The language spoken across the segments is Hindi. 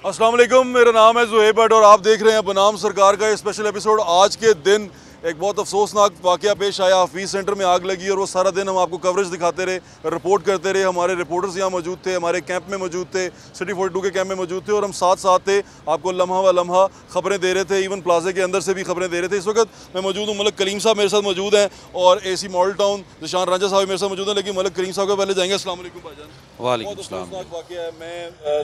अस्सलाम वालेकुम, मेरा नाम है ज़ुहैब भट्ट और आप देख रहे हैं बनाम सरकार का ये स्पेशल एपिसोड। आज के दिन एक बहुत अफसोसनाक वाक़या पेश आया। हफीज़ सेंटर में आग लगी और वो सारा दिन हम आपको कवरेज दिखाते रहे, रिपोर्ट करते रहे। हमारे रिपोर्टर्स यहाँ मौजूद थे, हमारे कैंप में मौजूद थे, सिटी 42 के कैंप में मौजूद थे और हम साथ साथ थे, आपको लम्हा व लम्हा खबरें दे रहे थे। इवन प्लाजे के अंदर से भी खबरें दे रहे थे। इस वक्त मैं मौजूद हूँ, मलिक करीम साहब मेरे साथ मौजूद हैं और AC मॉडल टाउन निशान रांझा साहब मेरे साथ मौजूद हैं। लेकिन मलिक करीम साहब के पहले जाएंगे। अस्सलाम वालेकुम भाईजान। वालेकुम बहुत अस्सलाम। अफसोसनाक वाक़या है। मैं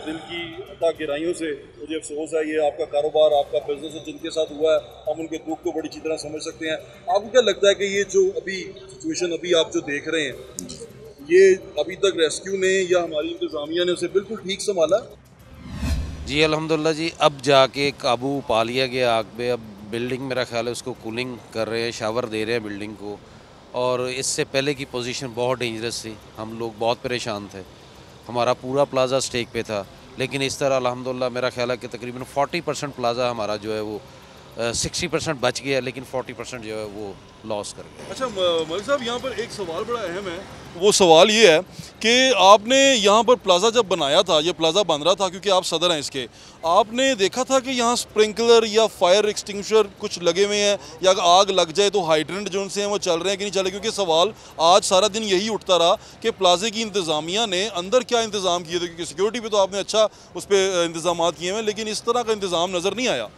दिल की अता गहराइयों से मुझे अफसोस है, ये आपका कारोबार, आपका बिजनेस है, जिनके साथ हुआ है हम उनके दुख को बड़ी अच्छी तरह समझ सकते हैं। आपको क्या लगता है कि ये जो अभी सिचुएशन अभी आप जो देख रहे हैं, ये अभी तक रेस्क्यू ने या हमारी इंतज़ामिया ने उसे बिल्कुल ठीक संभाला? जी अल्हम्दुलिल्लाह जी, अब जाके काबू पा लिया गया आग पे। अब बिल्डिंग मेरा ख्याल है उसको कूलिंग कर रहे हैं, शावर दे रहे हैं बिल्डिंग को। और इससे पहले की पोजीशन बहुत डेंजरस थी, हम लोग बहुत परेशान थे। हमारा पूरा प्लाज़ा स्टेक पे था, लेकिन इस तरह अल्हम्दुलिल्लाह मेरा ख्याल है कि तकरीबन 40% प्लाज़ा हमारा जो है वो 60% बच गया, लेकिन 40% जो है वो लॉस कर गया। अच्छा मलिक साहब, यहाँ पर एक सवाल बड़ा अहम है। वो सवाल ये है कि आपने यहाँ पर प्लाज़ा जब बनाया था, ये प्लाज़ा बन रहा था क्योंकि आप सदर हैं इसके, आपने देखा था कि यहाँ स्प्रिंकलर या फायर एक्सटिंग्विशर कुछ लगे हुए हैं, या आग लग जाए तो हाइड्रेंट जो उनसे हैं वो चल रहे हैं कि नहीं चल रहे? क्योंकि सवाल आज सारा दिन यही उठता रहा कि प्लाजे की इंतज़ामिया ने अंदर क्या इंतज़ाम किए थे, क्योंकि सिक्योरिटी पर तो आपने अच्छा उस पर इंतज़ाम किए हुए हैं, लेकिन इस तरह का इंतज़ाम नज़र नहीं आया।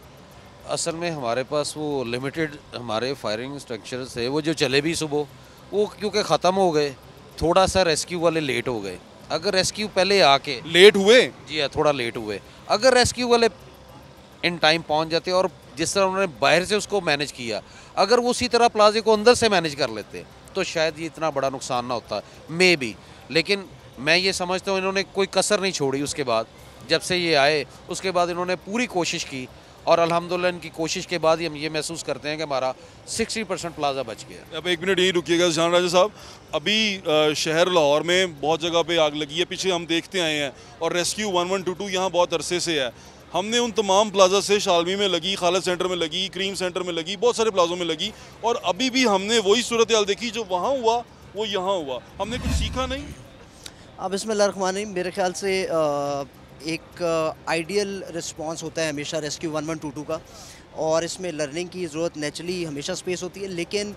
असल में हमारे पास वो लिमिटेड हमारे फायरिंग स्ट्रक्चर्स थे, वो जो चले भी सुबह वो क्योंकि ख़त्म हो गए, थोड़ा सा रेस्क्यू वाले लेट हो गए। अगर रेस्क्यू पहले आके लेट हुए? जी हाँ, थोड़ा लेट हुए। अगर रेस्क्यू वाले इन टाइम पहुंच जाते और जिस तरह उन्होंने बाहर से उसको मैनेज किया, अगर वो उसी तरह प्लाजे को अंदर से मैनेज कर लेते तो शायद ये इतना बड़ा नुकसान ना होता, मे बी। लेकिन मैं ये समझता हूँ इन्होंने कोई कसर नहीं छोड़ी। उसके बाद जब से ये आए उसके बाद इन्होंने पूरी कोशिश की और अल्हम्दुलिल्लाह इनकी कोशिश के बाद ही हम ये महसूस करते हैं कि हमारा 60% प्लाजा बच गया। अब एक मिनट यहीं रुकिएगा निशान रांझा साहब। अभी शहर लाहौर में बहुत जगह पे आग लगी है, पीछे हम देखते आए हैं, और रेस्क्यू 1122 यहाँ बहुत अरसे से है। हमने उन तमाम प्लाजा से, शालमी में लगी, खालिद सेंटर में लगी, क्रीम सेंटर में लगी, बहुत सारे प्लाजों में लगी, और अभी भी हमने वही सूरत हाल देखी जो वहाँ हुआ वो यहाँ हुआ। हमने कुछ सीखा नहीं। अब बिस्मिल्लाहिर्रहमानिर्रहीम, मेरे ख्याल से एक आइडियल रिस्पांस होता है हमेशा रेस्क्यू 1122 का, और इसमें लर्निंग की ज़रूरत नेचुरली हमेशा स्पेस होती है। लेकिन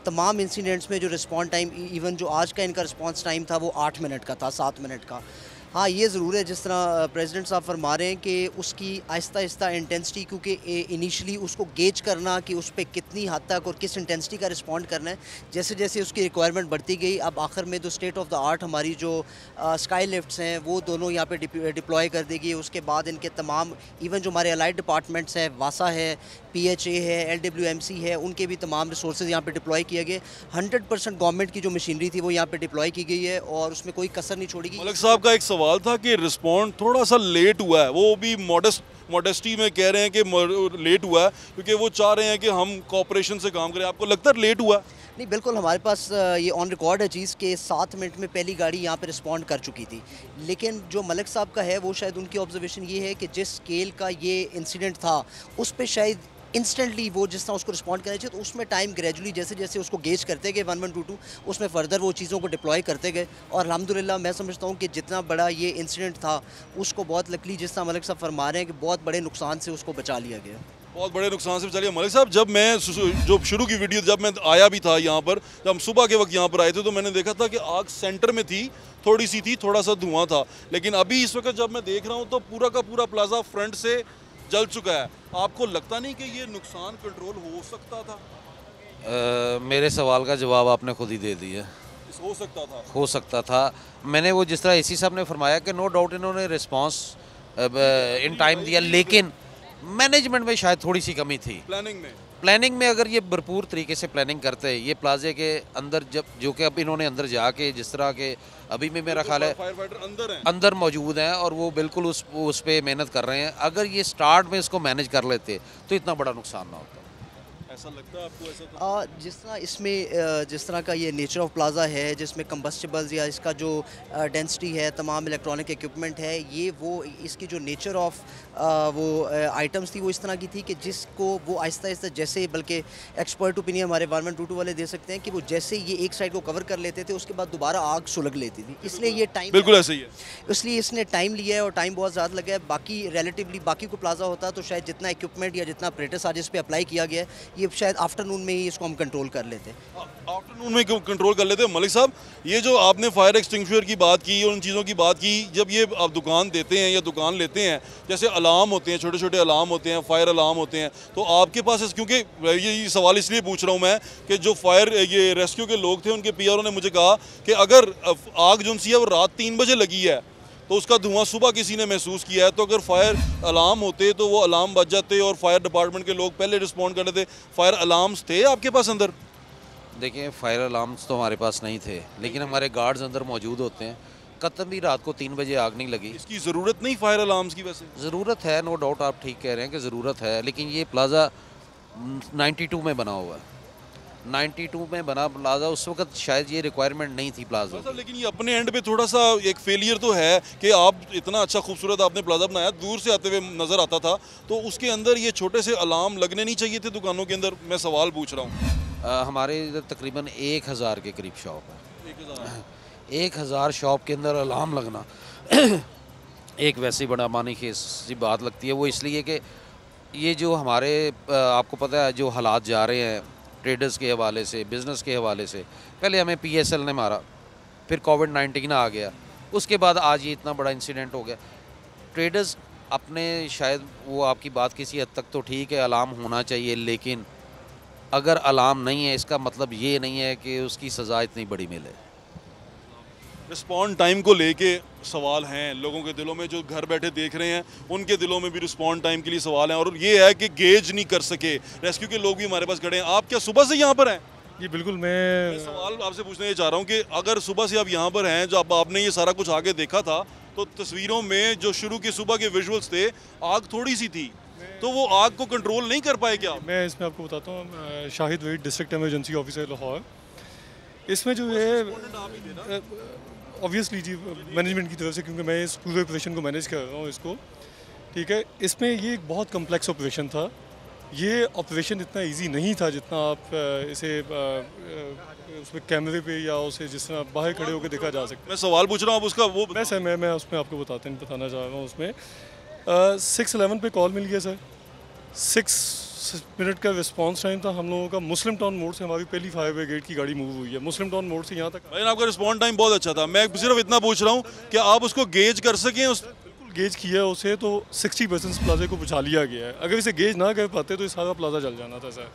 तमाम इंसिडेंट्स में जो रिस्पॉन्स टाइम, इवन जो आज का इनका रिस्पॉन्स टाइम था वो 8 मिनट का था, 7 मिनट का। हाँ, ये ज़रूर है जिस तरह प्रेसिडेंट साहब फरमा रहे हैं कि उसकी आहिस्ता आहिस्ता इंटेंसिटी, क्योंकि इनिशियली उसको गेज करना कि उस पर कितनी हद तक और किस इंटेंसिटी का रिस्पॉन्ड करना है, जैसे जैसे उसकी रिक्वायरमेंट बढ़ती गई, अब आखिर में तो स्टेट ऑफ द आर्ट हमारी जो स्काई लिफ्ट्स हैं वो दोनों यहाँ पे डिप्लॉय कर दी गई। उसके बाद इनके तमाम इवन जो हमारे अलाइड डिपार्टमेंट्स हैं, वासा है, PHA है, LWMC है, उनके भी तमाम रिसोर्सेज यहाँ पे डिप्लॉय किए गए। 100% गवर्नमेंट की जो मशीनरी थी वो यहाँ पे डिप्लॉय की गई है और उसमें कोई कसर नहीं छोड़ी गई। मलिक साहब का एक सवाल था कि रिस्पॉन्ड थोड़ा सा लेट हुआ है, वो भी मॉडेस्टी में कह रहे हैं कि लेट हुआ है क्योंकि वो चाह रहे हैं कि हम कोऑपरेशन से काम करें। आपको लगता है लेट हुआ? नहीं, बिल्कुल हमारे पास ये ऑन रिकॉर्ड है चीज़ कि 7 मिनट में पहली गाड़ी यहाँ पे रिस्पॉन्ड कर चुकी थी। लेकिन जो मलिक साहब का है वो शायद उनकी ऑब्जर्वेशन ये है कि जिस स्केल का ये इंसिडेंट था उस पर शायद इंस्टेंटली वो जिस तरह उसको रिस्पॉन्ड करना चाहिए, तो उसमें टाइम ग्रेजुअली जैसे जैसे उसको गेज करते गए 1122 उसमें फ़र्दर वो चीज़ों को डिप्लॉय करते गए। और अल्हम्दुलिल्लाह मैं समझता हूँ कि जितना बड़ा ये इंसिडेंट था उसको बहुत लकली, जिस तरह मलिक साहब फरमा रहे हैं कि बहुत बड़े नुकसान से उसको बचा लिया गया। बहुत बड़े नुकसान से चलिए मलिक साहब, जब मैं जो शुरू की वीडियो जब मैं आया भी था यहाँ पर, जब हम सुबह के वक्त यहाँ पर आए थे तो मैंने देखा था कि आग सेंटर में थी, थोड़ी सी थी, थोड़ा सा धुआं था। लेकिन अभी इस वक्त जब मैं देख रहा हूँ तो पूरा का पूरा प्लाजा फ्रंट से जल चुका है। आपको लगता नहीं कि ये नुकसान कंट्रोल हो सकता था? मेरे सवाल का जवाब आपने खुद ही दे दिया। हो सकता था, हो सकता था। मैंने वो जिस तरह AC साहब ने फरमाया कि नो डाउट इन्होंने रिस्पांस इन टाइम दिया, लेकिन मैनेजमेंट में शायद थोड़ी सी कमी थी। प्लानिंग में अगर ये भरपूर तरीके से प्लानिंग करते हैं, ये प्लाजे के अंदर जब जो कि अब इन्होंने अंदर जाके जिस तरह के अभी में मेरा ख्याल है अंदर मौजूद हैं और वो बिल्कुल उस पर मेहनत कर रहे हैं, अगर ये स्टार्ट में इसको मैनेज कर लेते तो इतना बड़ा नुकसान ना होता। ऐसा लगता है आपको? ऐसा था? जिस तरह का ये नेचर ऑफ प्लाज़ा है, जिसमें कंबस्टिबल्स या इसका जो डेंसिटी है, तमाम इलेक्ट्रॉनिक इक्विपमेंट है, ये वो इसकी जो नेचर ऑफ वो आइटम्स थी वो इस तरह की थी कि जिसको वो आहिस्ता आहिस्ता जैसे, बल्कि एक्सपर्ट ओपिनियन हमारे 1122 वाले दे सकते हैं कि वो जैसे ये एक साइड को कवर कर लेते थे उसके बाद दोबारा आग सुलग लेती थी, इसलिए ये टाइम बिल्कुल ऐसे ही है। इसलिए इसने टाइम लिया है और टाइम बहुत ज़्यादा लगा है। बाकी रिलेटिवली बाकी को प्लाज़ा होता तो शायद जितना इक्विपमेंट या जितना अपरेटस आज इस पे अप्लाई किया गया है, ये शायद आफ्टरनून में ही इसको हम कंट्रोल कर लेते। आफ्टरनून में कंट्रोल कर लेते हैं। मलिक साहब, ये जो आपने फायर एक्सटिंग्विशर की बात की और उन चीज़ों की बात की, जब ये आप दुकान देते हैं या दुकान लेते हैं, जैसे अलार्म होते हैं, छोटे छोटे अलार्म होते हैं, फायर अलार्म होते हैं, तो आपके पास, क्योंकि ये सवाल इसलिए पूछ रहा हूँ मैं कि जो फायर ये रेस्क्यू के लोग थे उनके पीआरओ ने मुझे कहा कि अगर आग जो सी है वो रात 3 बजे लगी है तो उसका धुआं सुबह किसी ने महसूस किया है, तो अगर फायर अलार्म होते तो वो अलार्म बज जाते और फायर डिपार्टमेंट के लोग पहले रिस्पॉन्ड कर लेते। फायर अलार्म्स थे आपके पास अंदर? देखिए, फायर अलार्म्स तो हमारे पास नहीं थे, लेकिन हमारे गार्ड्स अंदर मौजूद होते हैं। कतई भी रात को 3 बजे आग नहीं लगी। इसकी ज़रूरत नहीं फायर अलार्म्स की? वैसे ज़रूरत है, नो डाउट, आप ठीक कह रहे हैं कि ज़रूरत है, लेकिन ये प्लाज़ा 92 में बना हुआ है। 92 में बना प्लाज़ा, उस वक्त शायद ये रिक्वायरमेंट नहीं थी प्लाज़ा की। लेकिन ये अपने एंड पे थोड़ा सा एक फेलियर तो है कि आप इतना अच्छा खूबसूरत आपने प्लाजा बनाया, दूर से आते हुए नज़र आता था, तो उसके अंदर ये छोटे से अलार्म लगने नहीं चाहिए थे दुकानों के अंदर? मैं सवाल पूछ रहा हूँ। हमारे इधर तकरीबन 1000 के करीब शॉप है। 1000 शॉप के अंदर अलार्म लगना एक वैसी बड़ा मानी खेस सी बात लगती है। वो इसलिए कि ये जो हमारे आपको पता है जो हालात जा रहे हैं ट्रेडर्स के हवाले से, बिज़नेस के हवाले से, पहले हमें PSL ने मारा, फिर कोविड-19 आ गया, उसके बाद आज ये इतना बड़ा इंसिडेंट हो गया। ट्रेडर्स अपने, शायद वो आपकी बात किसी हद तक तो ठीक है, अलार्म होना चाहिए, लेकिन अगर अलार्म नहीं है इसका मतलब ये नहीं है कि उसकी सज़ा इतनी बड़ी मिले। रिस्पॉन्ड टाइम को लेके सवाल हैं लोगों के दिलों में, जो घर बैठे देख रहे हैं उनके दिलों में भी रिस्पॉन्ड टाइम के लिए सवाल हैं, और ये है कि गेज नहीं कर सके। रेस्क्यू के लोग भी हमारे पास खड़े हैं। आप क्या सुबह से यहाँ पर हैं? जी बिल्कुल। मैं सवाल आपसे पूछने ये चाह रहा हूँ कि अगर सुबह से आप यहाँ पर हैं, जो आपने ये सारा कुछ आगे देखा था, तो तस्वीरों में जो शुरू के सुबह के विजुअल्स थे, आग थोड़ी सी थी, तो वो आग को कंट्रोल नहीं कर पाए क्या? मैं इसमें आपको बताता हूँ। Shahid Waheed, district emergency officer Lahore. इसमें जो है ऑब्वियसली जी मैनेजमेंट की तरफ से, क्योंकि मैं इस पूरे ऑपरेशन को मैनेज कर रहा हूँ इसको, ठीक है। इसमें ये एक बहुत कम्प्लेक्स ऑपरेशन था। ये ऑपरेशन इतना इजी नहीं था जितना आप इसे उसमें कैमरे पे या उसे जिस तरह बाहर खड़े होकर देखा जा सकता है। मैं सवाल पूछ रहा हूँ, आप उसका वो वैसे मैं उसमें आपको बताना चाह रहा हूँ। उसमें 611 पे कॉल मिल गया सर। 6 मिनट का रिस्पांस टाइम था हम लोगों का। मुस्लिम टाउन मोड़ से हमारी पहली फायर ब्रिगेड की गाड़ी मूव हुई है। मुस्लिम टाउन मोड़ से यहाँ तक। भाई आपका रिस्पॉन्स टाइम बहुत अच्छा था। मैं सिर्फ इतना पूछ रहा हूँ कि आप उसको गेज कर सकें। बिल्कुल गेज किया उसे, तो 60% प्लाजे को बुझा लिया गया है। अगर इसे गेज ना कर पाते तो ये सारा प्लाजा जल जाना था सर।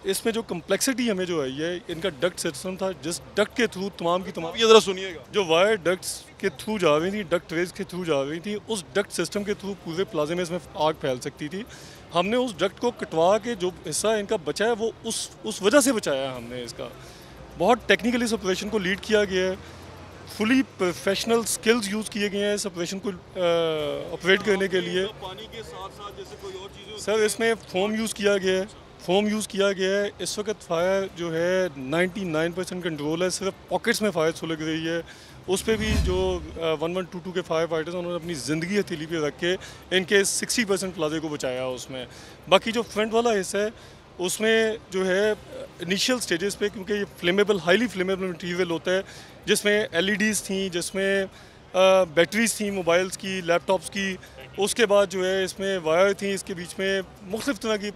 इसमें जो कम्प्लेक्सिटी हमें जो आई है, इनका डक्ट सिस्टम था, जिस डक्ट के थ्रू तमाम की तमाम, ये ज़रा सुनिएगा, जो वायर डक्ट्स के थ्रू जा रही थी, डक्ट रेज के थ्रू जा रही थी, उस डक्ट सिस्टम के थ्रू पूरे प्लाजे में इसमें आग फैल सकती थी। हमने उस डक्ट को कटवा के जो हिस्सा इनका बचा है वो उस वजह से बचाया है हमने इसका। बहुत टेक्निकली इस ऑपरेशन को लीड किया गया है। फुली प्रोफेशनल स्किल्स यूज़ किए गए हैं इस ऑपरेशन को ऑपरेट करने के लिए। पानी के साथ जैसे कोई और चीज़ें सर इसमें फोम यूज़ किया गया है। इस वक्त फायर जो है 99% कंट्रोल है। सिर्फ पॉकेट्स में फायर सुलग रही है। उस पर भी जो 1122 के फायर फाइटर्स उन्होंने अपनी ज़िंदगी हथेली पे रख के इनके 60% प्लाजे को बचाया उसमें। बाकी जो फ्रंट वाला हिस्सा है उसमें जो है इनिशियल स्टेजेस पे, क्योंकि ये फ्लेमेबल, हाईली फ्लेमेबल मटेरियल होता है, जिसमें LEDs थी, जिसमें बैटरीज थी मोबाइल्स की, लैपटॉप्स की। उसके बाद जो है इसमें वायर थी, इसके बीच में मुख्तलिफ तरह की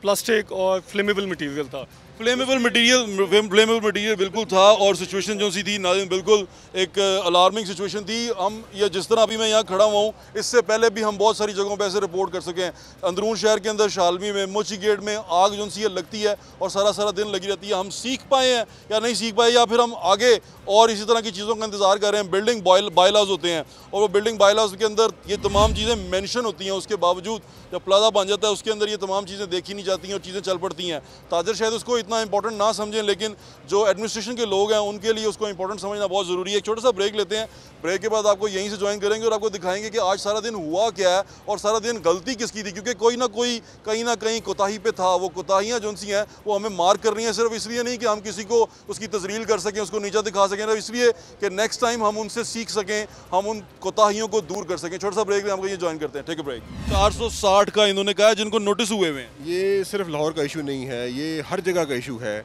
प्लास्टिक और फ्लेमेबल मटेरियल था। फ्लेमेबल मटीरियल बिल्कुल था। और सिचुएशन जो सी थी नाज़रीन, बिल्कुल एक अलार्मिंग सिचुएशन थी। हम या जिस तरह अभी मैं यहाँ खड़ा हुआ हूँ, इससे पहले भी हम बहुत सारी जगहों पे ऐसे रिपोर्ट कर सके हैं। अंदरून शहर के अंदर शालमी में, मोची गेट में आग जो सी लगती है और सारा दिन लगी रहती है। हम सीख पाए हैं या नहीं सीख पाए, या फिर हम आगे और इसी तरह की चीज़ों का इंतज़ार कर रहे हैं। बिल्डिंग बायलॉज होते हैं और वो बिल्डिंग बायलॉज के अंदर ये तमाम चीज़ें मेंशन होती हैं। उसके बावजूद जब प्लाजा बन जाता है उसके अंदर ये तमाम चीज़ें देखी नहीं जाती हैं और चीज़ें चल पड़ती हैं। ताजर शायद उसको इतना इतना इंपॉर्टेंट ना समझें, लेकिन जो एडमिनिस्ट्रेशन के लोग हैं उनके लिए उसको इंपॉर्टेंट समझना बहुत ज़रूरी है। एक छोटा सा ब्रेक लेते हैं, ब्रेक के बाद आपको यहीं से ज्वाइन करेंगे और आपको दिखाएंगे कि आज सारा दिन हुआ क्या है और सारा दिन गलती किसकी थी, क्योंकि कोई ना कोई कहीं ना कहीं कोताही पे था। वो कोताहियाँ जो सी हैं वो हमें मार्क कर रही हैं, सिर्फ इसलिए नहीं कि हम किसी को उसकी तजरील कर सकें, उसको नीचा दिखा सकें, तो इसलिए कि नेक्स्ट टाइम हम उनसे सीख सकें, हम उन कोताहियों को दूर कर सकें। छोटा सा ब्रेक में हमको ये ज्वाइन करते हैं, ठीक है ब्रेक। 460 का इन्होंने कहा जिनको नोटिस हुए हुए हैं। ये सिर्फ लाहौर का इशू नहीं है, ये हर जगह का इशू है।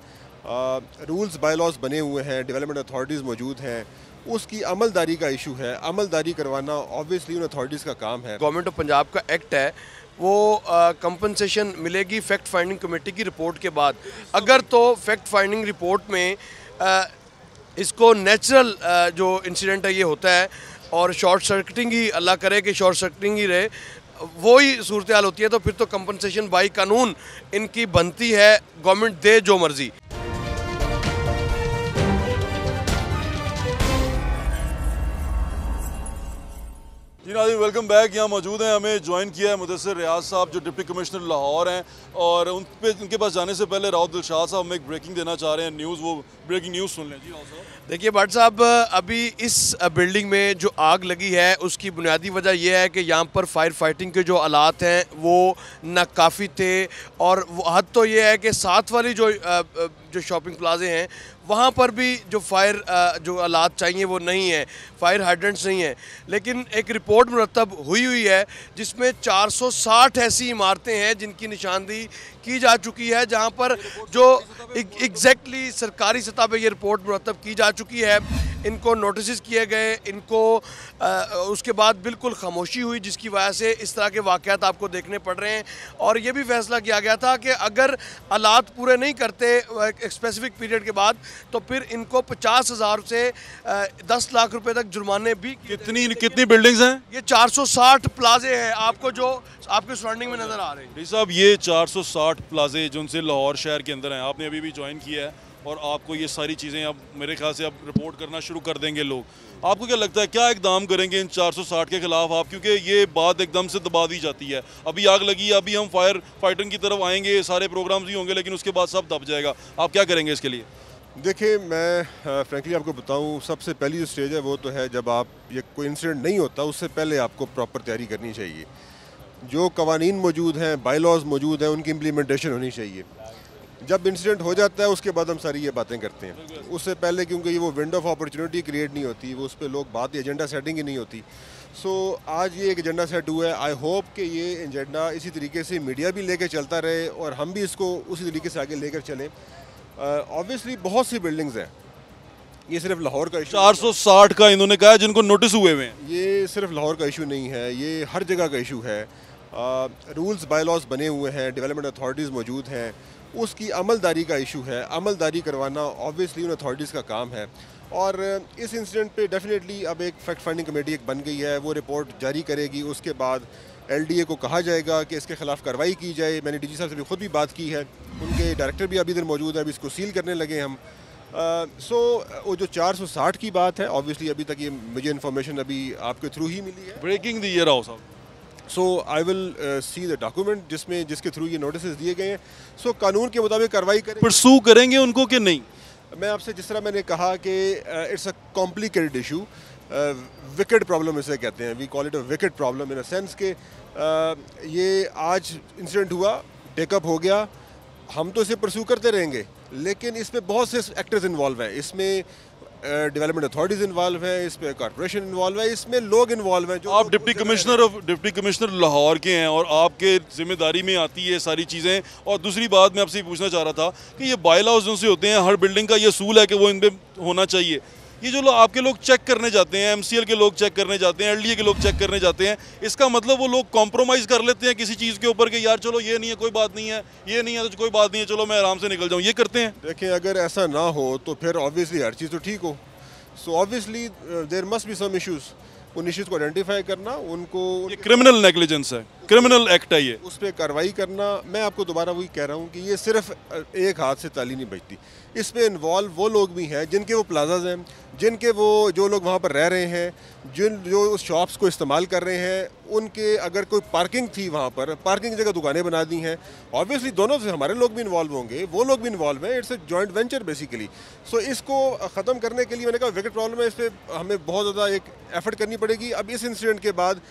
रूल्स बाय लॉज बने हुए हैं, डेवलपमेंट अथॉरिटीज़ मौजूद हैं, उसकी अमलदारी का इशू है। अमलदारी करवाना ऑब्वियसली उन अथॉरिटीज़ का काम है। गवर्नमेंट ऑफ पंजाब का एक्ट है, वो कंपनसेशन मिलेगी फैक्ट फाइंडिंग कमेटी की रिपोर्ट के बाद। अगर तो फैक्ट फाइंडिंग रिपोर्ट में इसको नेचुरल जो इंसिडेंट है ये होता है और शॉर्ट सर्किटिंग ही, अल्लाह करे कि शॉर्ट सर्किटिंग ही रहे, वो ही सूरत हाल होती है, तो फिर तो कंपनसेशन बाई कानून इनकी बनती है, गवर्नमेंट दे जो मर्जी। जी नाज़रीन, वेलकम बैक। यहाँ मौजूद हैं, हमें ज्वाइन किया है मुदस्सिर रियाज साहब जो डिप्टी कमिश्नर लाहौर हैं, और उनके पास जाने से पहले राउत दिलशाद साहब हमें एक ब्रेकिंग देना चाह रहे हैं, न्यूज़, वो ब्रेकिंग न्यूज़ सुन लें। जी राउत साहब। देखिए भट्ट साहब, अभी इस बिल्डिंग में जो आग लगी है उसकी बुनियादी वजह यह है कि यहाँ पर फायर फाइटिंग के जो आलात हैं वो नाकाफ़ी थे, और हद तो ये है कि साथ वाली जो शॉपिंग प्लाजे हैं वहाँ पर भी जो फायर जो आलात चाहिए वो नहीं है, फायर हाइड्रेंट्स नहीं है। लेकिन एक रिपोर्ट मुरतब हुई है जिसमें 460 ऐसी इमारतें हैं जिनकी निशानदेही की जा चुकी है, जहाँ पर जो एग्जैक्टली सरकारी सतह पे ये रिपोर्ट मुरतब की जा चुकी है। इनको नोटिस किए गए, इनको उसके बाद बिल्कुल खामोशी हुई, जिसकी वजह से इस तरह के वाक़यात आपको देखने पड़ रहे हैं। और ये भी फैसला किया गया था कि अगर आलात पूरे नहीं करते एक स्पेसिफिक पीरियड के बाद, तो फिर इनको 50,000 से 10 लाख रुपए तक जुर्माने भी। कितनी बिल्डिंग्स हैं? ये 460 प्लाजे हैं आपको जो आपके सराउंडिंग में नज़र आ रहे हैं। भाई साहब, ये 460 प्लाजे जो उनसे लाहौर शहर के अंदर हैं, आपने अभी भी ज्वाइन किया है और आपको ये सारी चीज़ें अब मेरे ख्याल से अब रिपोर्ट करना शुरू कर देंगे लोग। आपको क्या लगता है क्या इकदाम करेंगे इन 460 के खिलाफ आप, क्योंकि ये बात एकदम से दबा दी जाती है। अभी आग लगी है, अभी हम फायर फाइटिंग की तरफ आएंगे, सारे प्रोग्राम्स भी होंगे, लेकिन उसके बाद सब दब जाएगा। आप क्या करेंगे इसके लिए? देखिए, मैं फ्रैंकली आपको बताऊं, सबसे पहली जो स्टेज है वो तो है जब आप ये कोई इंसिडेंट नहीं होता उससे पहले आपको प्रॉपर तैयारी करनी चाहिए। जो कवानीन मौजूद हैं, बाई लॉज मौजूद हैं, उनकी इम्प्लीमेंटेशन होनी चाहिए। जब इंसिडेंट हो जाता है उसके बाद हम सारी ये बातें करते हैं, उससे पहले क्योंकि ये वो विंडो ऑफ अपॉर्चुनिटी क्रिएट नहीं होती, वो उस पर लोग बात, एजेंडा सेटिंग ही नहीं होती। सो आज ये एक एजेंडा सेट हुआ है। आई होप कि ये एजेंडा इसी तरीके से मीडिया भी लेकर चलता रहे और हम भी इसको उसी तरीके से आगे लेकर चलें। ऑब्वियसली बहुत सी बिल्डिंग्स हैं, ये सिर्फ लाहौर का इशू। 460 का इन्होंने कहा जिनको नोटिस हुए हुए हैं। ये सिर्फ लाहौर का इशू नहीं है, ये हर जगह का इशू है। रूल्स बाय लॉज बने हुए हैं, डेवलपमेंट अथॉरिटीज़ मौजूद हैं, उसकी अमलदारी का इशू है। अमलदारी करवाना ऑब्वियसली उन अथॉरिटीज़ का काम है। और इस इंसिडेंट पे डेफिनेटली अब एक फैक्ट फाइंडिंग कमेटी एक बन गई है, वो रिपोर्ट जारी करेगी। उसके बाद LDA को कहा जाएगा कि इसके खिलाफ कार्रवाई की जाए। मैंने DG साहब से भी खुद भी बात की है, उनके डायरेक्टर भी अभी इधर मौजूद है, अभी इसको सील करने लगे हम। सो वो जो 460 की बात है, ऑब्वियसली अभी तक ये मुझे इन्फॉर्मेशन अभी आपके थ्रू ही मिली है। ब्रेकिंग दी राव साहब। So I will see the document जिसके थ्रू ये नोटिस दिए गए हैं। सो कानून के मुताबिक कार्रवाई करें। परसू करेंगे उनको कि नहीं? मैं आपसे जिस तरह मैंने कहा कि it's a complicated issue, wicked problem इसे कहते हैं, we call it a wicked problem in a sense के ये आज इंसिडेंट हुआ, टेकअप हो गया, हम तो इसे परस्यू करते रहेंगे, लेकिन इसमें बहुत से एक्टर्स इन्वॉल्व हैं। इसमें डेवलपमेंट अथॉरिटीज़ इन्वॉल्व है, इसमें कॉर्पोरेशन इन्वॉल्व है, इसमें लोग इन्वॉल्व हैं। जो आप डिप्टी कमिश्नर लाहौर के हैं और आपके जिम्मेदारी में आती है सारी चीज़ें। और दूसरी बात मैं आपसे पूछना चाह रहा था कि ये बाय लॉज जो से होते हैं, हर बिल्डिंग का ये असूल है कि वो इन पर होना चाहिए। ये जो आपके लोग चेक करने जाते हैं, MCL के लोग चेक करने जाते हैं, LDA के लोग चेक करने जाते हैं, इसका मतलब वो लोग कॉम्प्रोमाइज़ कर लेते हैं किसी चीज़ के ऊपर कि यार चलो ये नहीं है, कोई बात नहीं है, ये नहीं है तो कोई बात नहीं है, चलो मैं आराम से निकल जाऊँ, ये करते हैं। देखिए, अगर ऐसा ना हो तो फिर ऑब्वियसली हर चीज़ तो ठीक हो। So obviously there must be some issues, उन इश्यूज़ को आइडेंटिफाई करना, उनको क्रिमिनल नेग्लिजेंस है। क्रिमिनल एक्ट है ये। उस पर कार्रवाई करना, मैं आपको दोबारा वही कह रहा हूँ कि ये सिर्फ एक हाथ से ताली नहीं बजती। इस पे इन्वॉल्व वो लोग भी हैं जिनके वो प्लाजाज हैं, जिनके वो जो लोग वहाँ पर रह रहे हैं, जो उस शॉप्स को इस्तेमाल कर रहे हैं, उनके अगर कोई पार्किंग थी वहाँ पर, पार्किंग की जगह दुकानें बना दी हैं, ऑब्वियसली दोनों से हमारे लोग भी इन्वॉल्व होंगे, वो लोग भी इन्वॉल्व हैं। It's a joint venture basically. So इसको ख़त्म करने के लिए मैंने कहा विकेट प्रॉब्लम है, इस पर हमें बहुत ज़्यादा एक एफर्ट करनी पड़ेगी। अब इस इंसिडेंट के बाद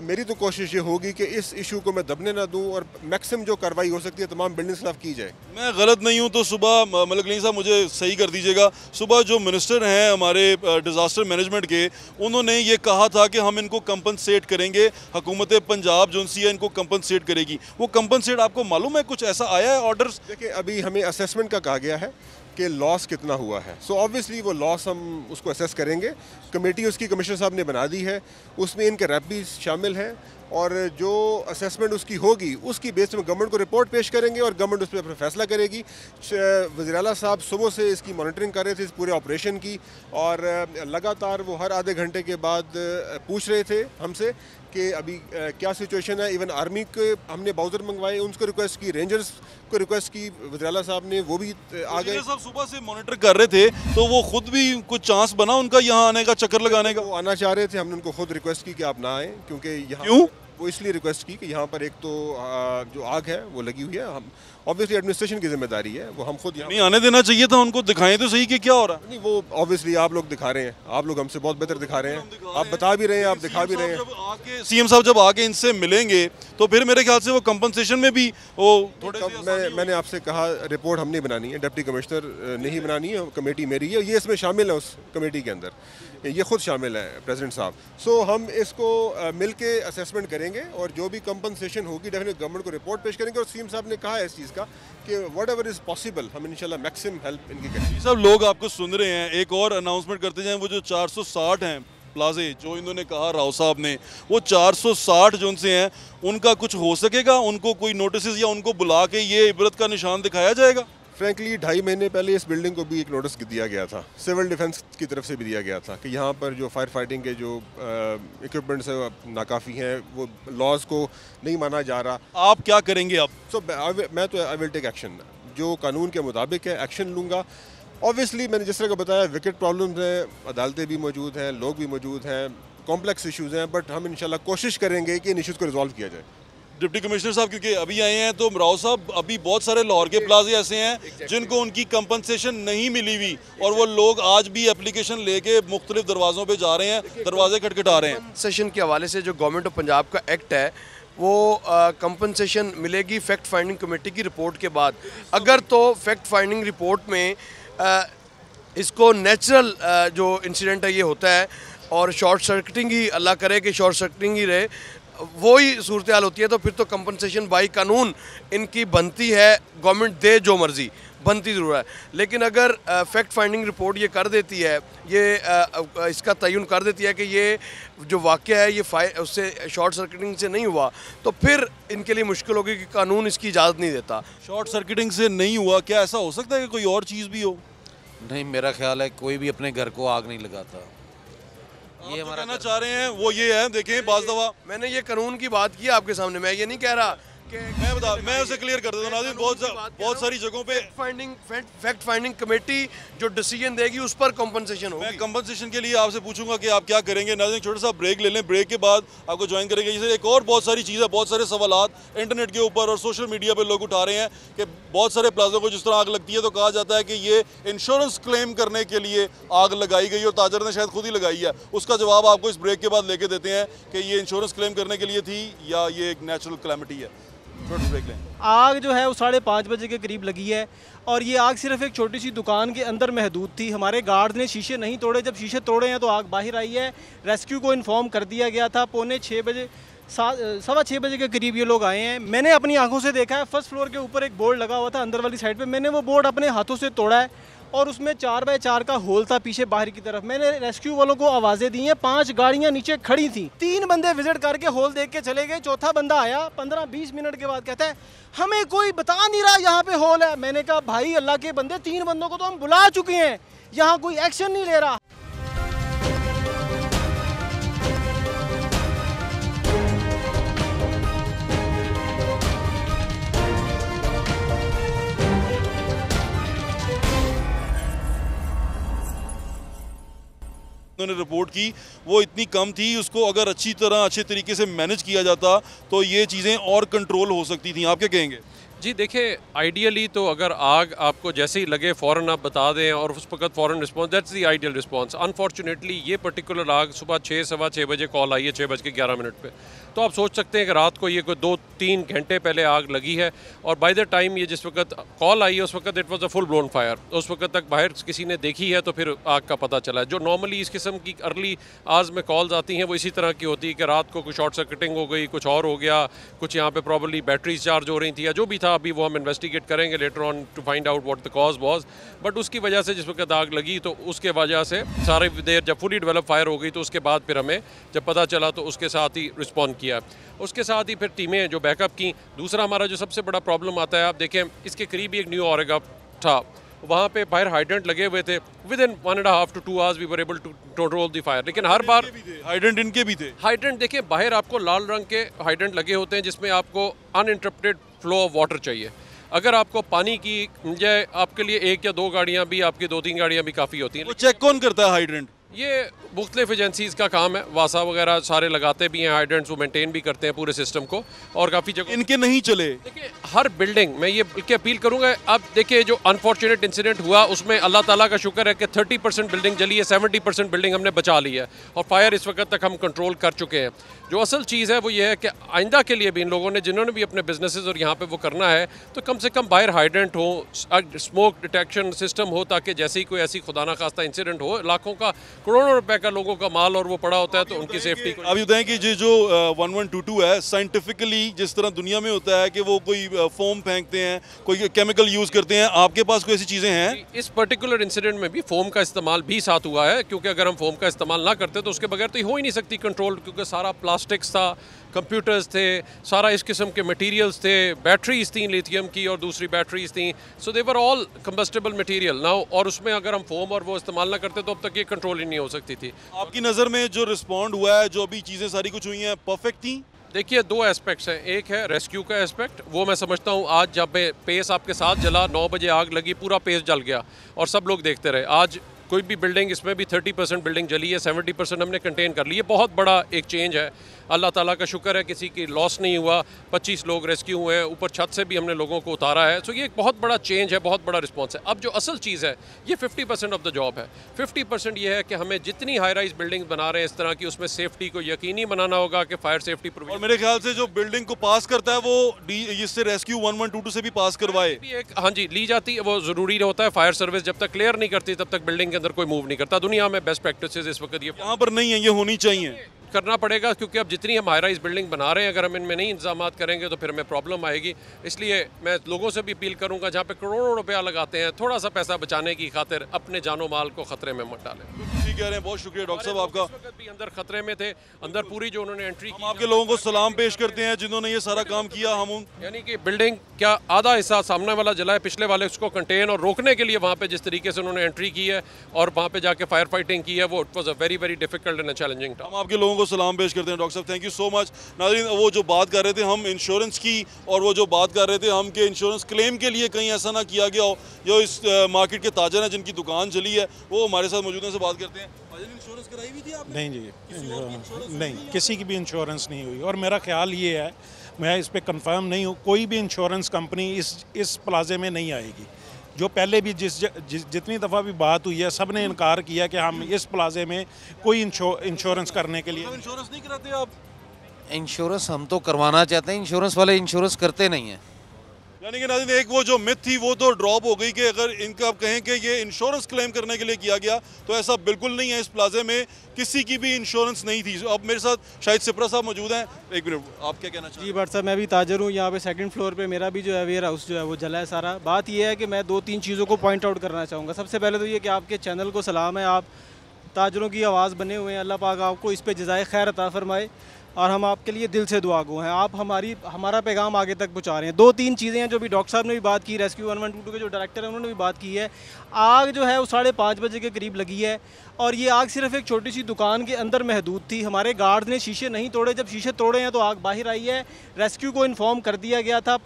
मेरी तो कोशिश ये होगी कि इस इशू को मैं दबने ना दूं और मैक्सिमम जो कार्रवाई हो सकती है तमाम बिल्डिंग्स के खिलाफ की जाए। मैं गलत नहीं हूं तो सुबह मलिक कलीम साहब मुझे सही कर दीजिएगा, सुबह जो मिनिस्टर हैं हमारे डिज़ास्टर मैनेजमेंट के, उन्होंने ये कहा था कि हम इनको कंपनसेट करेंगे, हुकूमत पंजाब जो सी है इनको कंपनसेट करेगी। वो कंपनसेट आपको मालूम है, कुछ ऐसा आया है ऑर्डर्स? देखिए, अभी हमें असेसमेंट का कहा गया है कि लॉस कितना हुआ है। सो ऑब्वियसली वो लॉस हम उसको असेस करेंगे। कमेटी उसकी कमिश्नर साहब ने बना दी है, उसमें इनके रैप भी शामिल हैं और जो असेसमेंट उसकी होगी उसकी बेस में गवर्नमेंट को रिपोर्ट पेश करेंगे और गवर्नमेंट उस पर अपना फैसला करेगी। वज़ीर आला साहब सुबह से इसकी मॉनिटरिंग कर रहे थे इस पूरे ऑपरेशन की और लगातार वो हर आधे घंटे के बाद पूछ रहे थे हमसे कि अभी क्या सिचुएशन है। इवन आर्मी के हमने बाउजर मंगवाए, उनको रिक्वेस्ट की, रेंजर्स को रिक्वेस्ट की, वज़ीर आला साहब ने वो भी आ गए। साहब सुबह से मॉनिटर कर रहे थे तो वो खुद भी कुछ चांस बना उनका यहाँ आने का, चक्कर लगाने का? वो आना चाह रहे थे, हमने उनको खुद रिक्वेस्ट की कि आप ना आएँ, क्योंकि यहाँ क्यों? वो इसलिए रिक्वेस्ट की कि यहाँ पर एक तो जो आग है वो लगी हुई है। हम ऑब्वियसली एडमिनिस्ट्रेशन की जिम्मेदारी है, वो हम खुद यहाँ नहीं आने देना चाहिए था उनको, दिखाएं तो सही कि क्या हो रहा है। नहीं, वो ऑब्वियसली आप लोग दिखा रहे हैं, आप लोग हमसे बहुत बेहतर दिखा रहे हैं, आप बता भी रहे हैं, आप दिखा भी रहे हैं। सीएम साहब जब आके इनसे मिलेंगे तो फिर मेरे ख्याल से वो कंपनसेशन में भी वो थोड़े मैंने आपसे कहा रिपोर्ट हमने बनानी है, डिप्टी कमिश्नर नहीं बनानी है, कमेटी मेरी है, ये इसमें शामिल है, उस कमेटी के अंदर ये खुद शामिल है प्रेसिडेंट साहब। सो हम इसको मिल के असेसमेंट करेंगे और जो भी कंपनसेशन होगी डेफिनेट गवर्नमेंट को रिपोर्ट पेश करेंगे। और सीएम साहब ने कहा है इस चीज़ का कि वट एवर इज़ पॉसिबल हम इंशाल्लाह मैक्सिमम हेल्प इनकी करेंगे। सब लोग आपको सुन रहे हैं, एक और अनाउंसमेंट करते जाएं। वो जो 460 हैं प्लाजे जो इन्होंने कहा राव साहब ने, वो 460 जो उनसे हैं उनका कुछ हो सकेगा? उनको कोई नोटिस या उनको बुला के ये इबरत का निशान दिखाया जाएगा? फ्रैंकली 2.5 महीने पहले इस बिल्डिंग को भी एक नोटिस दिया गया था, सिविल डिफेंस की तरफ से भी दिया गया था कि यहाँ पर जो फायर फाइटिंग के जो इक्विपमेंट्स है नाकाफ़ी हैं, वो लॉज को नहीं माना जा रहा। आप क्या करेंगे अब? मैं तो आई विल टेक एक्शन, जो कानून के मुताबिक है एक्शन लूँगा। ऑब्वियसली मैंने जिस तरह का बताया विकेट प्रॉब्लम्स हैं, अदालतें भी मौजूद हैं, लोग भी मौजूद हैं, कॉम्प्लेक्स इशूज़ हैं, बट हम इंशाल्लाह कोशिश करेंगे कि इन इशूज़ को रिजॉल्व किया जाए। डिप्टी कमिश्नर साहब क्योंकि अभी आए हैं तो राव साहब, अभी बहुत सारे लाहौर के प्लाजे ऐसे हैं जिनको उनकी कंपनसेशन नहीं मिली हुई और वो लोग आज भी एप्लीकेशन लेके मुख्तलिफ दरवाज़ों पे जा रहे हैं, दरवाजे खटखटा रहे हैं। सेशन के हवाले से जो गवर्नमेंट ऑफ पंजाब का एक्ट है वो कंपनसेशन मिलेगी फैक्ट फाइंडिंग कमेटी की रिपोर्ट के बाद। अगर तो फैक्ट फाइंडिंग रिपोर्ट में इसको नेचुरल जो इंसिडेंट है ये होता है और शॉर्ट सर्किटिंग ही, अल्लाह करे कि शॉर्ट सर्किटिंग ही रहे, वो ही सूरत हाल होती है, तो फिर तो कंपनसेशन बाई कानून इनकी बनती है, गवर्नमेंट दे जो मर्जी, बनती ज़रूर है। लेकिन अगर फैक्ट फाइंडिंग रिपोर्ट ये कर देती है, ये इसका तयन कर देती है कि ये जो वाक़या है ये उससे शॉर्ट सर्किटिंग से नहीं हुआ, तो फिर इनके लिए मुश्किल होगी कि कानून इसकी इजाज़त नहीं देता। शॉर्ट सर्किटिंग से नहीं हुआ, क्या ऐसा हो सकता है कि कोई और चीज़ भी हो? नहीं, मेरा ख्याल है कोई भी अपने घर को आग नहीं लगाता। ये हमारा कहना चाह रहे हैं वो ये है, देखें बाज़ दफ़ा मैंने ये कानून की बात की आपके सामने, मैं ये नहीं कह रहा कि मैं उसे क्लियर कर देता हूं नाज़रीन, बहुत सारी जगहों पे फैक्ट फाइंडिंग कमेटी जो डिसीजन देगी उस पर कंपनसेशन होगी। मैं कंपनसेशन के लिए आपसे पूछूंगा कि आप क्या करेंगे। नाज़रीन छोटा सा ब्रेक ले लें, ब्रेक के बाद आपको ज्वाइन करेंगे। जैसे एक और बहुत सारी चीज़ें, बहुत सारे सवालात इंटरनेट के ऊपर और सोशल मीडिया पर लोग उठा रहे हैं कि बहुत सारे प्लाजों को जिस तरह आग लगती है तो कहा जाता है कि ये इंश्योरेंस क्लेम करने के लिए आग लगाई गई और ताजर ने शायद खुद ही लगाई है। उसका जवाब आपको इस ब्रेक के बाद लेके देते हैं कि ये इंश्योरेंस क्लेम करने के लिए थी या ये एक नेचुरल कैलेमिटी है। ब्रेक लें। आग जो है वो 5:30 बजे के करीब लगी है और ये आग सिर्फ एक छोटी सी दुकान के अंदर महदूद थी। हमारे गार्ड ने शीशे नहीं तोड़े, जब शीशे तोड़े हैं तो आग बाहर आई है। रेस्क्यू को इन्फॉर्म कर दिया गया था। 5:45 बजे 6:15 बजे के करीब ये लोग आए हैं। मैंने अपनी आंखों से देखा है, फर्स्ट फ्लोर के ऊपर एक बोर्ड लगा हुआ था अंदर वाली साइड पे, मैंने वो बोर्ड अपने हाथों से तोड़ा है और उसमें 4x4 का होल था पीछे बाहर की तरफ। मैंने रेस्क्यू वालों को आवाज़ें दी हैं, 5 गाड़ियां नीचे खड़ी थी, 3 बंदे विजिट करके होल देख के चले गए। चौथा बंदा आया 15-20 मिनट के बाद, कहता है हमें कोई बता नहीं रहा यहाँ पे होल है। मैंने कहा भाई अल्लाह के बंदे, 3 बंदों को तो हम बुला चुके हैं, यहाँ कोई एक्शन नहीं ले रहा। इन्होंने रिपोर्ट की वो इतनी कम थी, उसको अगर अच्छे तरीके से मैनेज किया जाता तो ये चीज़ें और कंट्रोल हो सकती थी। आप क्या कहेंगे? जी देखिए, आइडियली तो अगर आग आपको जैसे ही लगे फ़ौरन आप बता दें और उस वक्त फ़ौरन response, that's the ideal response. Unfortunately ये पर्टिकुलर आग सुबह 6-6:15 बजे कॉल आई है 6:11 पे, तो आप सोच सकते हैं कि रात को ये कोई 2-3 घंटे पहले आग लगी है और बाय द टाइम ये जिस वक्त कॉल आई है उस वक्त it was a full blown fire. उस वक्त तक बाहर किसी ने देखी है तो फिर आग का पता चला है। जो नॉर्मली इस किस्म की अर्ली आज में कॉल्स आती हैं वो इसी तरह की होती है कि रात को कुछ शॉर्ट सर्किटिंग हो गई, कुछ और हो गया, कुछ यहाँ पे प्रॉब्लली बैटरीज चार्ज हो रही थी या जो भी था, अभी वो हम इन्वेस्टिगेट करेंगे later on to find out what the cause was. But उसकी वजह से जिस वक्त आग लगी तो उसके वजह से सारे देर जब फुली डेवलप फायर हो गई तो उसके बाद फिर हमें जब पता चला तो उसके साथ ही रिस्पॉन्ड किया। उसके साथ ही फिर टीमें जो बैकअप की। दूसरा हमारा जो सबसे बड़ा प्रॉब्लम आता है, आप देखें इसके करीब ही एक न्यू ऑरेगा था, वहाँ पे फायर हाइड्रेंट लगे हुए थे। Within 1.5 to 2 hours we were able to control the fire. लेकिन हर बार हाइड्रेंट इनके भी थे। हाइड्रेंट देखिए, बाहर आपको लाल रंग के हाइड्रेंट लगे होते हैं जिसमें आपको अनइंटरप्टेड फ्लो ऑफ वाटर चाहिए। अगर आपको पानी की मिल जाए आपके लिए 1 या 2 गाड़ियाँ भी, आपकी 2-3 गाड़ियाँ भी काफ़ी होती हैं। वो चेक कौन करता है हाइड्रेंट? ये मुख्तलिफ एजेंसीज़ का काम है, वासा वगैरह सारे लगाते भी हैं हाइड्रेंट्स, वो मेंटेन भी करते हैं पूरे सिस्टम को। और काफ़ी जगह इनके नहीं चले। देखिए हर बिल्डिंग में ये बल्कि अपील करूंगा। अब देखिए जो अनफॉर्चुनेट इंसिडेंट हुआ उसमें अल्लाह ताला का शुक्र है कि 30% बिल्डिंग जली है, 70% बिल्डिंग हमने बचा ली है और फायर इस वक्त तक हम कंट्रोल कर चुके हैं। जो असल चीज़ है वो ये है कि आइंदा के लिए भी इन लोगों ने जिन्होंने भी अपने बिजनेसेस और यहाँ पे वो करना है तो कम से कम बाहर हाइड्रेंट हो, स्मोक डिटेक्शन सिस्टम हो, ताकि जैसे ही कोई ऐसी खुदा ना खास्ता इंसिडेंट हो, लाखों का करोड़ों रुपए का लोगों का माल और वो पड़ा होता है तो उनकी सेफ्टी को। आप बताएं कि ये जो 1122 है साइंटिफिकली जिस तरह दुनिया में होता है कि वो कोई फोम फेंकते हैं, कोई केमिकल यूज़ करते हैं, आपके पास कोई ऐसी चीज़ें हैं? इस पर्टिकुलर इंसिडेंट में भी फोम का इस्तेमाल भी साथ हुआ है, क्योंकि अगर हम फोम का इस्तेमाल ना करते तो उसके बगैर तो हो ही नहीं सकती कंट्रोल, क्योंकि सारा प्लास्टिक्स था, कंप्यूटर्स थे, सारा इस किस्म के मटेरियल्स थे, बैटरीज थी लिथियम की और दूसरी बैटरीज थी, so they were all combustible material now. और उसमें अगर हम फोम और वो इस्तेमाल ना करते तो अब तक ये कंट्रोल ही नहीं हो सकती थी। आपकी नज़र में जो रिस्पॉन्ड हुआ है, जो अभी चीज़ें सारी कुछ हुई हैं, परफेक्ट थी? देखिए 2 एस्पेक्ट्स हैं। एक है रेस्क्यू का एस्पेक्ट, वो मैं समझता हूँ आज जब पेस आपके साथ जला, 9 बजे आग लगी, पूरा पेस जल गया और सब लोग देखते रहे। आज कोई भी बिल्डिंग, इसमें भी 30% बिल्डिंग जली है, 70% हमने कंटेन कर ली है। बहुत बड़ा एक चेंज है, अल्लाह ताला का शुक्र है किसी की लॉस नहीं हुआ, 25 लोग रेस्क्यू हुए हैं, ऊपर छत से भी हमने लोगों को उतारा है। सो ये एक बहुत बड़ा चेंज है, बहुत बड़ा रिस्पॉन्स है। अब जो असल चीज़ है ये 50% ऑफ द जॉब है। 50% ये है कि हमें जितनी हाई राइज बिल्डिंग बना रहे हैं इस तरह की, उसमें सेफ्टी को यकीनी बनाना होगा कि फायर सेफ्टी और प्रोविजन। मेरे ख्याल से जो बिल्डिंग को पास करता है वो इससे रेस्क्यू 1122 से भी पास करवाए। हाँ जी, ली जाती है, वो ज़रूरी होता है। फायर सर्विस जब तक क्लियर नहीं करती तब तक बिल्डिंग के अंदर कोई मूव नहीं करता। दुनिया में बेस्ट प्रैक्टिसेस इस वक्त ये यहाँ पर नहीं है, ये होनी चाहिए, करना पड़ेगा, क्योंकि अब जितनी हम हाई राइज बिल्डिंग बना रहे हैं अगर हम इनमें नहीं इंतजाम करेंगे तो फिर हमें प्रॉब्लम आएगी। इसलिए मैं लोगों से भी अपील करूंगा, जहाँ पे करोड़ों रुपया लगाते हैं, थोड़ा सा पैसा बचाने की खातिर अपने जानो माल को खतरे में मत डालें। ठीक कह रहे हैं, बहुत शुक्रिया डॉक्टर साहब आपका। उस वक्त भी अंदर खतरे में थे, अंदर पूरी जो उन्होंने एंट्री हम आपके लोगों को सलाम पेश करते हैं जिन्होंने ये सारा काम किया। हम यानी कि बिल्डिंग क्या आधा हिस्सा सामने वाला जला है, पिछले वाले उसको कंटेन और रोकने के लिए वहाँ पे जिस तरीके से उन्होंने एंट्री की है और वहाँ पे जाके फायर फाइटिंग की है, वो it was a very very difficult and challenging task. हम आपके लोगों को सलाम पेश करते हैं डॉक्टर साहब, थैंक यू सो मच। नाज़रीन, वो जो बात कर रहे थे हम इंश्योरेंस की, और वो जो बात कर रहे थे हम कि इंश्योरेंस क्लेम के लिए कहीं ऐसा ना किया गया हो। जो इस मार्केट के ताजर हैं जिनकी दुकान जली है वो हमारे साथ मौजूद हैं, से बात करते हैं। इंश्योरेंस कराई हुई थी आपने? नहीं जी, नहीं, किसी की भी इंश्योरेंस नहीं हुई। और मेरा ख्याल ये है, मैं इस पर कंफर्म नहीं हूँ, कोई भी इंश्योरेंस कंपनी इस प्लाजे में नहीं आएगी। जो पहले भी जितनी दफ़ा भी बात हुई है सब ने इनकार किया कि हम इस प्लाजे में कोई इंश्योरेंस करने के लिए। इंश्योरेंस नहीं कराते आप? इंश्योरेंस हम तो करवाना चाहते हैं, इंश्योरेंस वाले इंश्योरेंस करते नहीं हैं। यानी कि नाज़रीन, एक वो जो मिथ थी वो तो ड्रॉप हो गई कि अगर इनका आप कहें कि ये इंश्योरेंस क्लेम करने के लिए किया गया, तो ऐसा बिल्कुल नहीं है। इस प्लाजे में किसी की भी इंश्योरेंस नहीं थी। अब मेरे साथ शायद सिप्रा साहब मौजूद हैं। एक मिनट, आप क्या कहना चाहिए? जी भट्ट साहब, मैं भी ताजर हूँ यहाँ पे। सेकंड फ्लोर पे मेरा भी जो है वेयर हाउस जो है वो जला है सारा। बात यह है कि मैं 2-3 चीज़ों को पॉइंट आउट करना चाहूँगा। सबसे पहले तो ये कि आपके चैनल को सलाम है, आप ताजरों की आवाज़ बने हुए हैं। अल्लाह पाक आपको इस पर जज़ाए खैर अता फरमाए और हम आपके लिए दिल से दुआ गो हैं। आप हमारा पैगाम आगे तक पहुँचा रहे हैं। 2-3 चीज़ें हैं जो भी डॉक्टर साहब ने भी बात की, रेस्क्यू 1122 के जो डायरेक्टर हैं उन्होंने भी बात की है। आग जो है वो 5:30 बजे के करीब लगी है और ये आग सिर्फ एक छोटी सी दुकान के अंदर महदूद थी। हमारे गार्ड ने शीशे नहीं तोड़े, जब शीशे तोड़े हैं तो आग बाहर आई है। रेस्क्यू को इन्फॉर्म कर दिया गया था।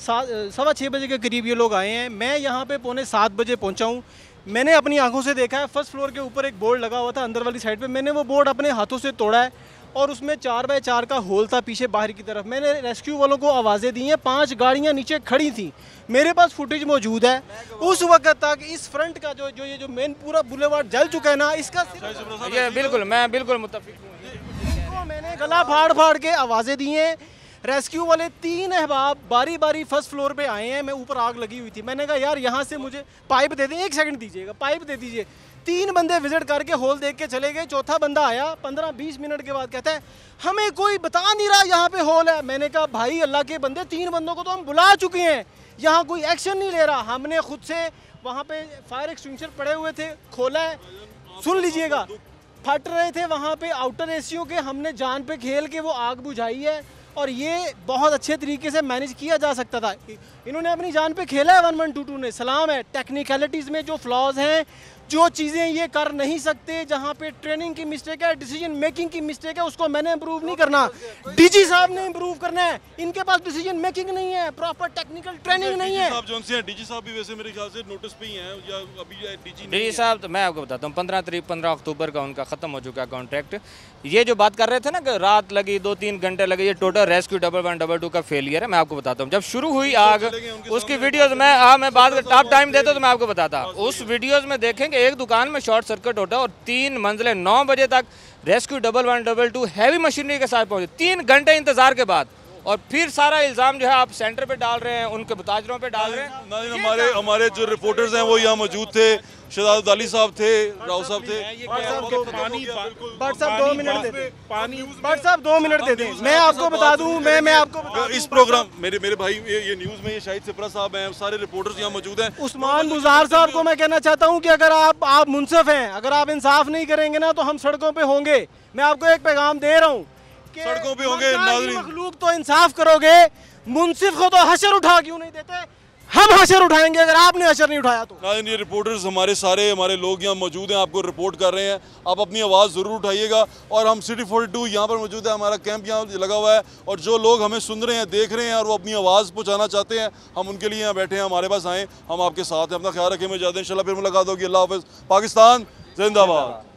6:45 बजे के करीब ये लोग आए हैं। मैं यहाँ पे 7:15 बजे पहुँचा हूँ। मैंने अपनी आंखों से देखा है, फर्स्ट फ्लोर के ऊपर एक बोर्ड लगा हुआ था अंदर वाली साइड पे, मैंने वो बोर्ड अपने हाथों से तोड़ा है और उसमें 4x4 का होल था पीछे बाहर की तरफ। मैंने रेस्क्यू वालों को आवाज़ें दी हैं, 5 गाड़ियां नीचे खड़ी थी, मेरे पास फुटेज मौजूद है उस वक्त तक। इस फ्रंट का जो मेन पूरा बुलेवार्ड जल चुका है ना, इसका ये बिल्कुल मैं बिल्कुल मुत्तफिक हूँ। तो मैंने गला फाड़ फाड़ के आवाज़ें दी हैं। रेस्क्यू वाले 3 अहबाब बारी बारी फर्स्ट फ्लोर पे आए हैं, मैं ऊपर आग लगी हुई थी, मैंने कहा यार यहाँ से मुझे पाइप दे दें, 1 सेकंड दीजिएगा, पाइप दे दीजिए। 3 बंदे विजिट करके होल देख के चले गए, चौथा बंदा आया 15-20 मिनट के बाद कहता है हमें कोई बता नहीं रहा यहाँ पे होल है। मैंने कहा भाई अल्लाह के बंदे, 3 बंदों को तो हम बुला चुके हैं, यहाँ कोई एक्शन नहीं ले रहा। हमने खुद से वहाँ पे फायर एक्सटिंग्विशर पड़े हुए थे, खोला है, सुन लीजिएगा, फट रहे थे वहाँ पे आउटर एसियों के, हमने जान पे खेल के वो आग बुझाई है और ये बहुत अच्छे तरीके से मैनेज किया जा सकता था। इन्होंने अपनी जान पे खेला है 1122 ने, सलाम है। टेक्निकलिटीज़ में जो फ्लॉज हैं, जो चीज़ें ये कर नहीं सकते, जहाँ पे ट्रेनिंग की मिस्टेक है, डिसीजन मेकिंग की मिस्टेक है, उसको मैंने इम्प्रूव नहीं करना, डीजी साहब ने इम्प्रूव करना है। इनके पास डिसीजन मेकिंग नहीं है, प्रॉपर टेक्निकल ट्रेनिंग नहीं है। डीजी साहब भी वैसे मेरे ख्याल से नोटिस पे ही हैं या अभी डीजी साहब, तो मैं आपको बताता हूँ 15 अक्टूबर का उनका ख़त्म हो चुका कॉन्ट्रैक्ट। ये जो बात कर रहे थे ना कि रात लगी, 2-3 घंटे लगे, ये टोटल रेस्क्यू 1122 का फेलियर है। मैं आपको बताता हूँ, जब शुरू हुई आग उसकी वीडियोज़ मैं बात आप टाइम देते तो मैं आपको बताता। उस वीडियोज़ में देखेंगे एक दुकान में शॉर्ट सर्किट होता है और 3 मंजिलें 9 बजे तक रेस्क्यू 1122 हैवी मशीनरी के साथ पहुंचे, 3 घंटे इंतजार के बाद। और फिर सारा इल्ज़ाम जो है आप सेंटर पे डाल रहे हैं, उनके मुताजरों पे डाल रहे हैं। हमारे जो रिपोर्टर्स हैं वो यहाँ मौजूद थे, शहजाद अली साहब थे, राव साहब थे। बट साहब 2 मिनट दे दें, बट साहब 2 मिनट दे दें, मैं आपको बता दूं, मैं आपको इस प्रोग्राम मेरे भाई ये न्यूज़ में ये शाहिद सिपरा साहब हैं, सारे रिपोर्टर्स यहाँ मौजूद हैं। उस्मान बुज़ार साहब को मैं कहना चाहता हूँ कि अगर आप मुनसिफ हैं, अगर आप इंसाफ नहीं करेंगे ना तो हम सड़कों पे होंगे। मैं आपको एक पैगाम दे रहा हूँ, सड़कों पे होंगे नाज़रीन। मखलूक तो इंसाफ करोगे, मुनसिफ को तो हशर उठा क्यों नहीं देते? हम हशर उठाएंगे अगर आपने हशर नहीं उठाया तो। नाज़रीन, ये रिपोर्टर्स हमारे लोग यहाँ मौजूद हैं, आपको रिपोर्ट कर रहे हैं, आप अपनी आवाज़ ज़रूर उठाइएगा। और हम सिटी 42 यहाँ पर मौजूद है, हमारा कैंप यहाँ लगा हुआ है और जो लोग हमें सुन रहे हैं, देख रहे हैं और वो अपनी आवाज़ पहुँचाना चाहते हैं, हम उनके लिए यहाँ बैठे हैं, हमारे पास आएँ, हम आपके साथ हैं। अपना ख्याल रखें, मैं ज़्यादा इंशाल्लाह फिर मुलाकात होगी। अल्लाह हाफ़िज़। पाकिस्तान जिंदाबाद।